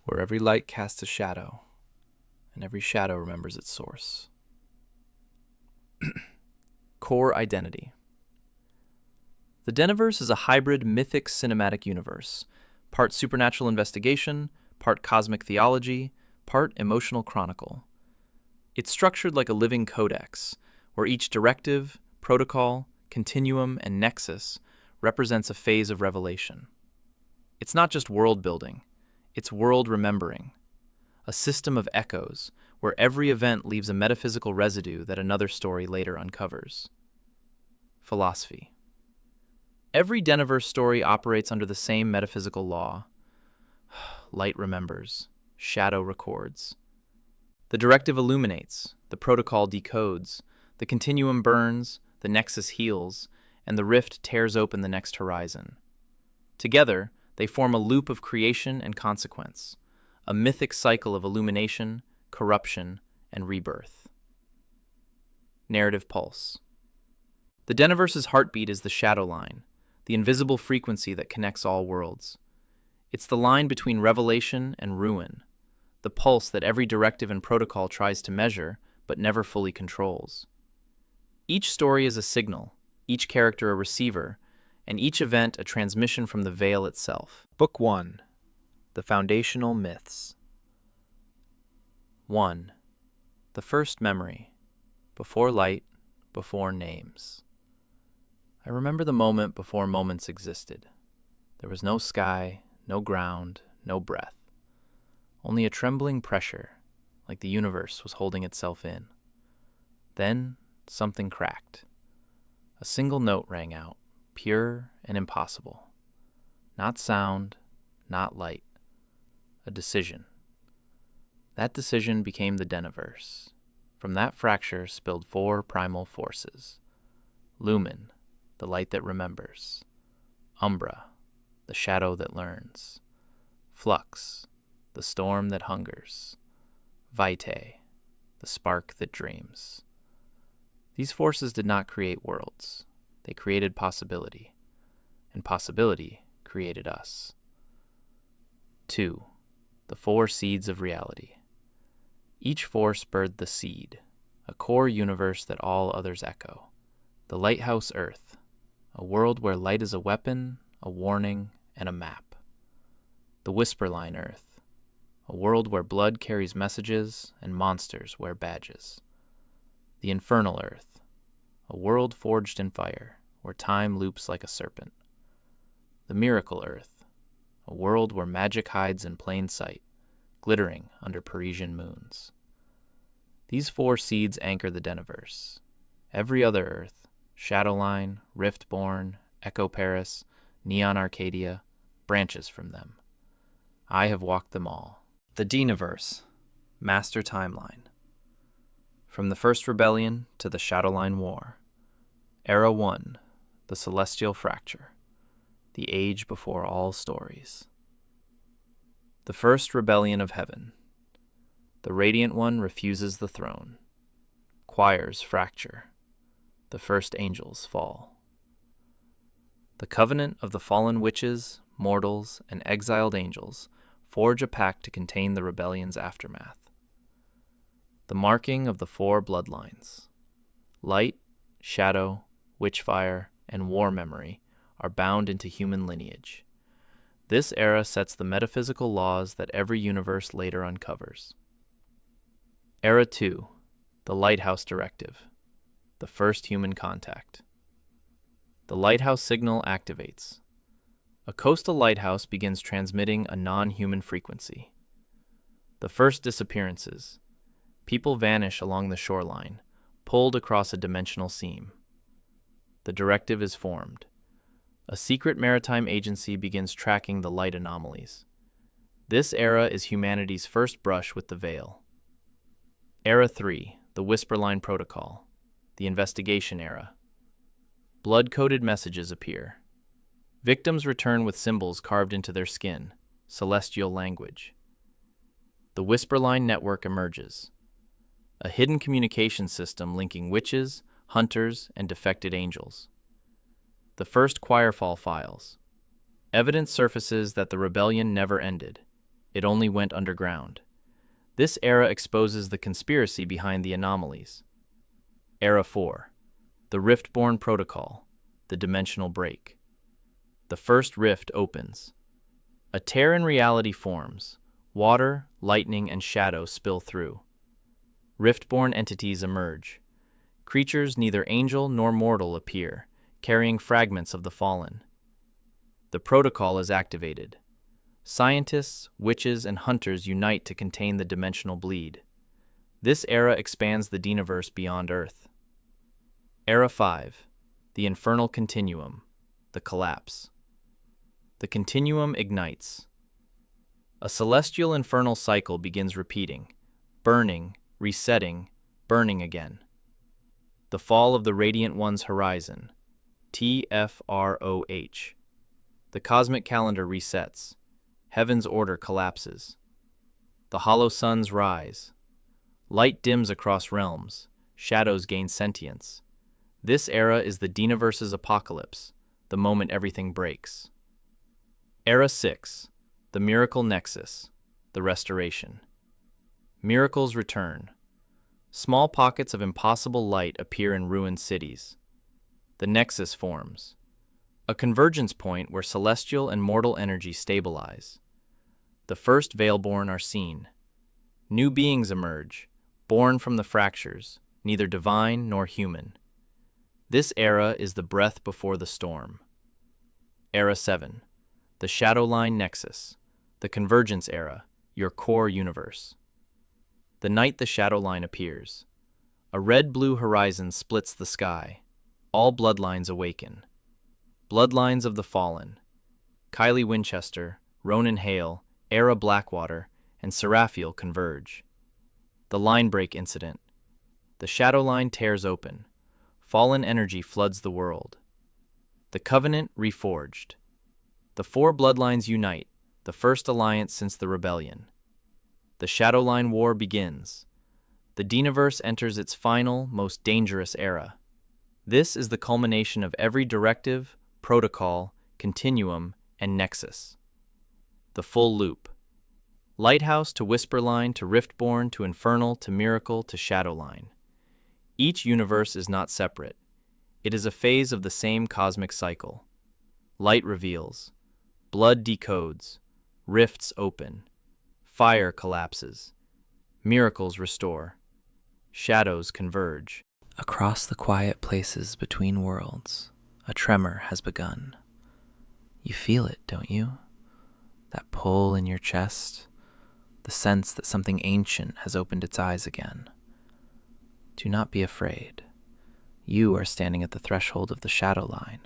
where every light casts a shadow, and every shadow remembers its source. Core identity. The Deniverse is a hybrid mythic cinematic universe, part supernatural investigation, part cosmic theology, part emotional chronicle. It's structured like a living codex, where each directive, protocol, continuum, and nexus represents a phase of revelation. It's not just world building, it's world remembering, a system of echoes where every event leaves a metaphysical residue that another story later uncovers. Philosophy. Every Deniverse story operates under the same metaphysical law. Light remembers, shadow records. The directive illuminates, the protocol decodes, the continuum burns, the nexus heals, and the rift tears open the next horizon. Together, they form a loop of creation and consequence, a mythic cycle of illumination, corruption, and rebirth. Narrative pulse. The Deniverse's heartbeat is the Shadowline, the invisible frequency that connects all worlds. It's the line between revelation and ruin, the pulse that every directive and protocol tries to measure but never fully controls. Each story is a signal, each character a receiver, and each event a transmission from the veil itself. Book 1. The Foundational Myths. 1. The first memory. Before light, before names. I remember the moment before moments existed. There was no sky, no ground, no breath. Only a trembling pressure, like the universe was holding itself in. Then, something cracked. A single note rang out, pure and impossible. Not sound, not light. A decision. That decision became the Deniverse. From that fracture spilled 4 primal forces. Lumen, the light that remembers. Umbra, the shadow that learns. Flux, the storm that hungers. Vitae, the spark that dreams. These forces did not create worlds. They created possibility, and possibility created us. 2. The 4 seeds of reality. Each force birthed the seed, a core universe that all others echo. The Lighthouse Earth, a world where light is a weapon, a warning, and a map. The Whisperline Earth, a world where blood carries messages and monsters wear badges. The Infernal Earth, a world forged in fire, where time loops like a serpent. The Miracle Earth, a world where magic hides in plain sight, glittering under Parisian moons. These 4 seeds anchor the Deniverse. Every other Earth, Shadowline, Riftborn, Echo Paris, Neon Arcadia, branches from them. I have walked them all. The Deniverse, Master Timeline. From the First Rebellion to the Shadowline War. Era 1, the Celestial Fracture. The age before all stories. The First Rebellion of Heaven. The Radiant One refuses the throne. Choirs fracture. The first angels fall. The covenant of the fallen witches, mortals, and exiled angels forge a pact to contain the rebellion's aftermath. The marking of the 4 bloodlines. Light, shadow, witchfire, and war memory are bound into human lineage. This era sets the metaphysical laws that every universe later uncovers. Era 2, the Lighthouse Directive, the first human contact. The lighthouse signal activates. A coastal lighthouse begins transmitting a non-human frequency. The first disappearances. People vanish along the shoreline, pulled across a dimensional seam. The directive is formed. A secret maritime agency begins tracking the light anomalies. This era is humanity's first brush with the veil. Era 3, the Whisperline Protocol, the investigation era. Blood-coded messages appear. Victims return with symbols carved into their skin, celestial language. The Whisperline network emerges, a hidden communication system linking witches, hunters, and defected angels. The first Choirfall files. Evidence surfaces that the rebellion never ended. it only went underground. This era exposes the conspiracy behind the anomalies. Era 4. The Riftborn Protocol, the dimensional break. The first rift opens. A tear in reality forms. Water, lightning, and shadow spill through. Riftborn entities emerge. Creatures neither angel nor mortal appear, carrying fragments of the fallen. The protocol is activated. Scientists, witches, and hunters unite to contain the dimensional bleed. This era expands the Deniverse beyond Earth. Era 5. The Infernal Continuum, the collapse. The continuum ignites. A celestial infernal cycle begins repeating, burning, resetting, burning again. The fall of the Radiant One's horizon, TFROH. The cosmic calendar resets. Heaven's order collapses. The hollow suns rise. Light dims across realms. Shadows gain sentience. This era is the Deniverse's apocalypse, the moment everything breaks. Era 6. The Miracle Nexus, the restoration. Miracles return. Small pockets of impossible light appear in ruined cities. The Nexus forms, a convergence point where celestial and mortal energy stabilize. The first Veilborn are seen. New beings emerge, born from the fractures, neither divine nor human. This era is the breath before the storm. Era 7. The Shadowline Nexus, the Convergence era, your core universe. The night the Shadowline appears. A red-blue horizon splits the sky. All bloodlines awaken. Bloodlines of the Fallen. Kylie Winchester, Ronan Hale, Era Blackwater, and Seraphiel converge. The line break incident. The Shadowline tears open. Fallen energy floods the world. The Covenant reforged. The four bloodlines unite, the first alliance since the rebellion. The Shadowline War begins. The Deniverse enters its final, most dangerous era. This is the culmination of every directive, protocol, continuum, and nexus. The full loop. Lighthouse to Whisperline to Riftborn to Infernal to Miracle to Shadowline. Each universe is not separate. It is a phase of the same cosmic cycle. Light reveals. Blood decodes. Rifts open. Fire collapses. Miracles restore. Shadows converge. Across the quiet places between worlds, a tremor has begun. You feel it, don't you? That pull in your chest, the sense that something ancient has opened its eyes again. Do not be afraid. You are standing at the threshold of the Shadowline,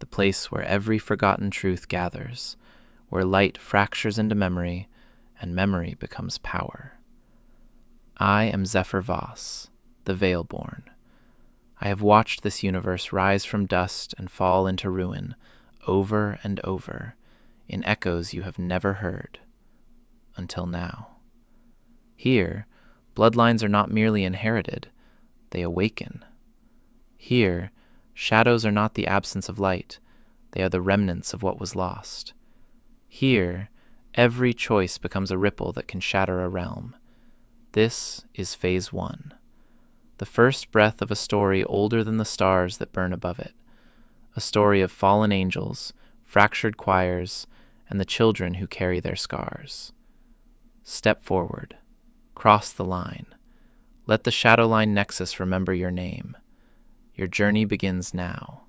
the place where every forgotten truth gathers, where light fractures into memory, and memory becomes power. I am Zephyr Voss, the Veilborn. I have watched this universe rise from dust and fall into ruin, over and over, in echoes you have never heard, until now. Here, bloodlines are not merely inherited, they awaken. Here, shadows are not the absence of light, they are the remnants of what was lost. Here, every choice becomes a ripple that can shatter a realm. This is Phase 1, the first breath of a story older than the stars that burn above it, a story of fallen angels, fractured choirs, and the children who carry their scars. Step forward, cross the line, let the Shadowline Nexus remember your name. Your journey begins now,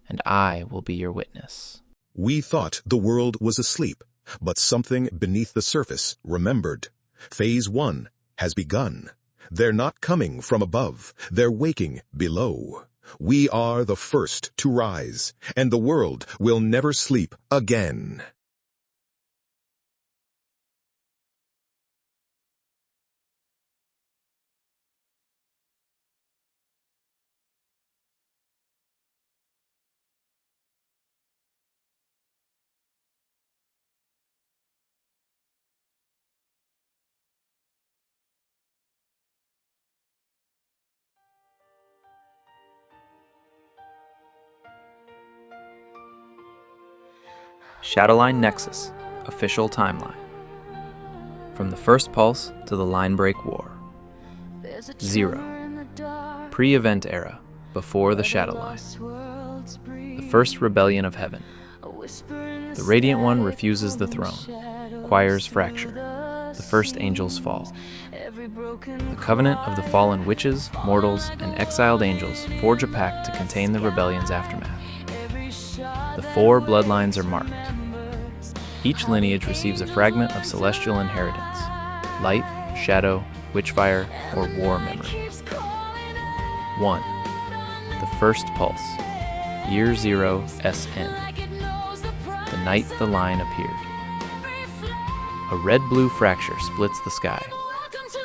and I will be your witness. We thought the world was asleep, but something beneath the surface remembered. Phase 1 has begun. They're not coming from above, they're waking below. We are the first to rise, and the world will never sleep again. Shadowline Nexus, official timeline. From the first pulse to the line break war. 0. Pre-event era, before the Shadowline. The first rebellion of heaven. The Radiant One refuses the throne. Choirs fracture. The first angels fall. The covenant of the fallen witches, mortals, and exiled angels forge a pact to contain the rebellion's aftermath. The 4 bloodlines are marked. Each lineage receives a fragment of celestial inheritance: light, shadow, witchfire, or war memory. 1. The first pulse, year 0 SN. The night the line appeared. A red-blue fracture splits the sky.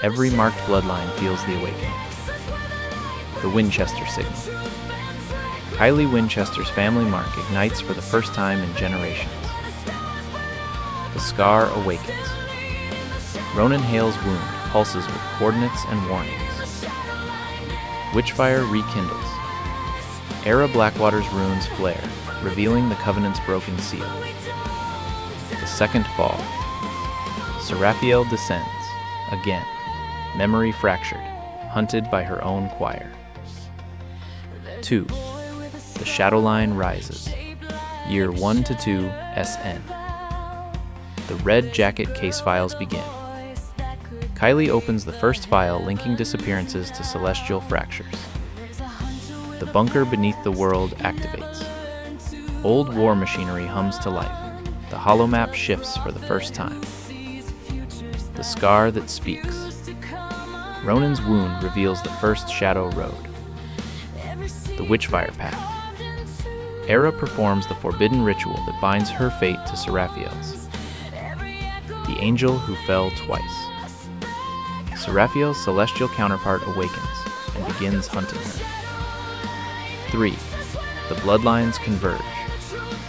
Every marked bloodline feels the awakening. The Winchester signal. Kylie Winchester's family mark ignites for the first time in generations. The scar awakens. Ronan Hale's wound pulses with coordinates and warnings. Witchfire rekindles. Era Blackwater's runes flare, revealing the Covenant's broken seal. The second fall. Seraphiel descends, again, memory fractured, hunted by her own choir. 2. The Shadowline rises, year 1 to 2 SN. The red jacket case files begin. Kylie opens the first file linking disappearances to celestial fractures. The bunker beneath the world activates. Old war machinery hums to life. The holomap shifts for the first time. The scar that speaks. Ronan's wound reveals the first shadow road. The Witchfire Pact. Era performs the forbidden ritual that binds her fate to Seraphiel's. The angel who fell twice. Seraphiel's celestial counterpart awakens and begins hunting her. 3. The bloodlines converge.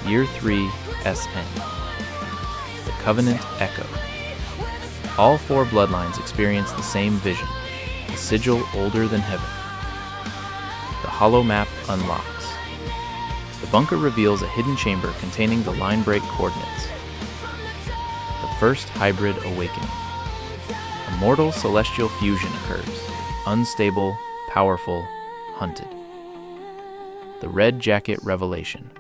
Year 3 SN. The Covenant echo. All 4 bloodlines experience the same vision, a sigil older than heaven. The hollow map unlocks. The bunker reveals a hidden chamber containing the line break coordinates. The first hybrid awakening. A mortal celestial fusion occurs, unstable, powerful, hunted. The red jacket revelation.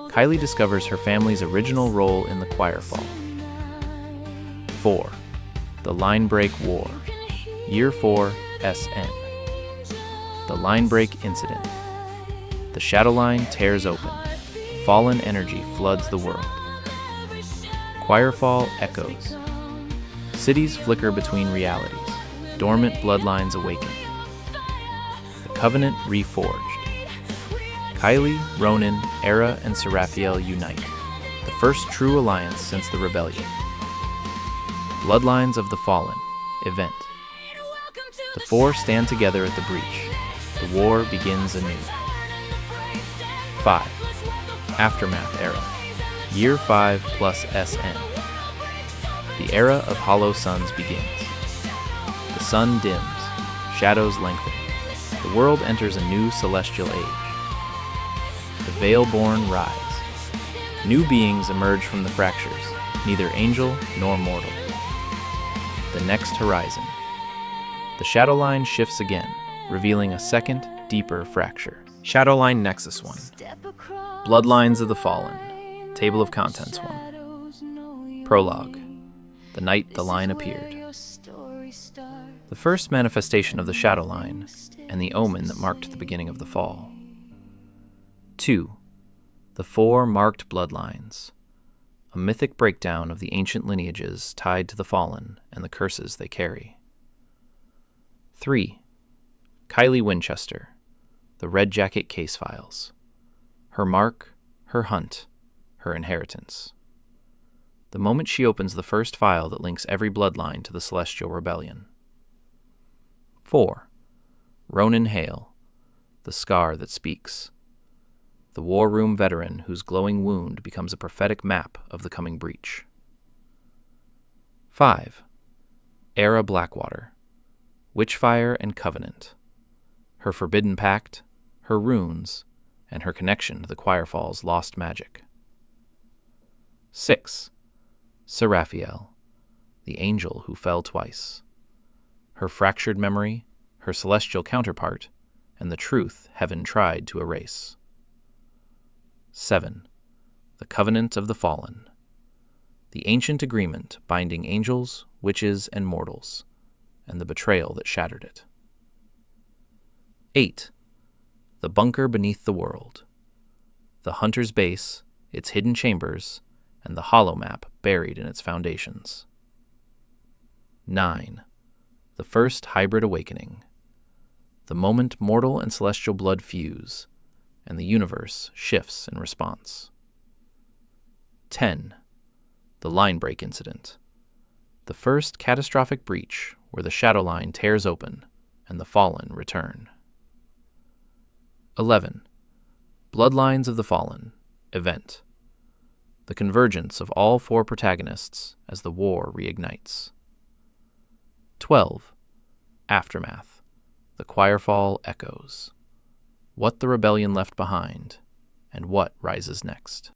Kylie discovers her family's original role in the choir fall. 4. The line break war. Year 4 SN. The line break incident. The Shadowline tears open. Fallen energy floods the world. Choirfall echoes. Cities flicker between realities. Dormant bloodlines awaken. The Covenant reforged. Kylie, Ronan, Era, and Seraphiel unite. The first true alliance since the rebellion. Bloodlines of the Fallen. Event. The 4 stand together at the breach. The war begins anew. 5. Aftermath Era. Year 5 plus SN. The era of hollow suns begins. The sun dims. Shadows lengthen. The world enters a new celestial age. The Veilborn rise. New beings emerge from the fractures, neither angel nor mortal. The next horizon. The Shadowline shifts again, revealing a second, deeper fracture. Shadowline Nexus 1. Bloodlines of the Fallen. Table of Contents 1. Prologue. The night the line appeared. The first manifestation of the Shadowline, and the omen that marked the beginning of the fall. 2. The 4 marked bloodlines. A mythic breakdown of the ancient lineages tied to the Fallen and the curses they carry. 3. Kylie Winchester. The red jacket case files. Her mark, her hunt, her inheritance. The moment she opens the first file that links every bloodline to the Celestial Rebellion. 4. Ronan Hale. The scar that speaks. The war room veteran whose glowing wound becomes a prophetic map of the coming breach. 5. Era Blackwater. Witchfire and Covenant. Her forbidden pact, her runes, and her connection to the Choirfall's lost magic. 6. Seraphiel. the angel who fell twice. Her fractured memory, her celestial counterpart, and the truth heaven tried to erase. 7. The Covenant of the Fallen. The ancient agreement binding angels, witches, and mortals, and the betrayal that shattered it. 8. The Bunker Beneath the World. The Hunter's Base, its hidden chambers, and the hollow map buried in its foundations. 9. The First Hybrid Awakening. The moment mortal and celestial blood fuse, and the universe shifts in response. 10. The Line Break Incident. The first catastrophic breach where the Shadowline tears open and the Fallen return. 11. Bloodlines of the Fallen. Event. The convergence of all 4 protagonists as the war reignites. 12. Aftermath. The Choirfall echoes. What the rebellion left behind, and what rises next.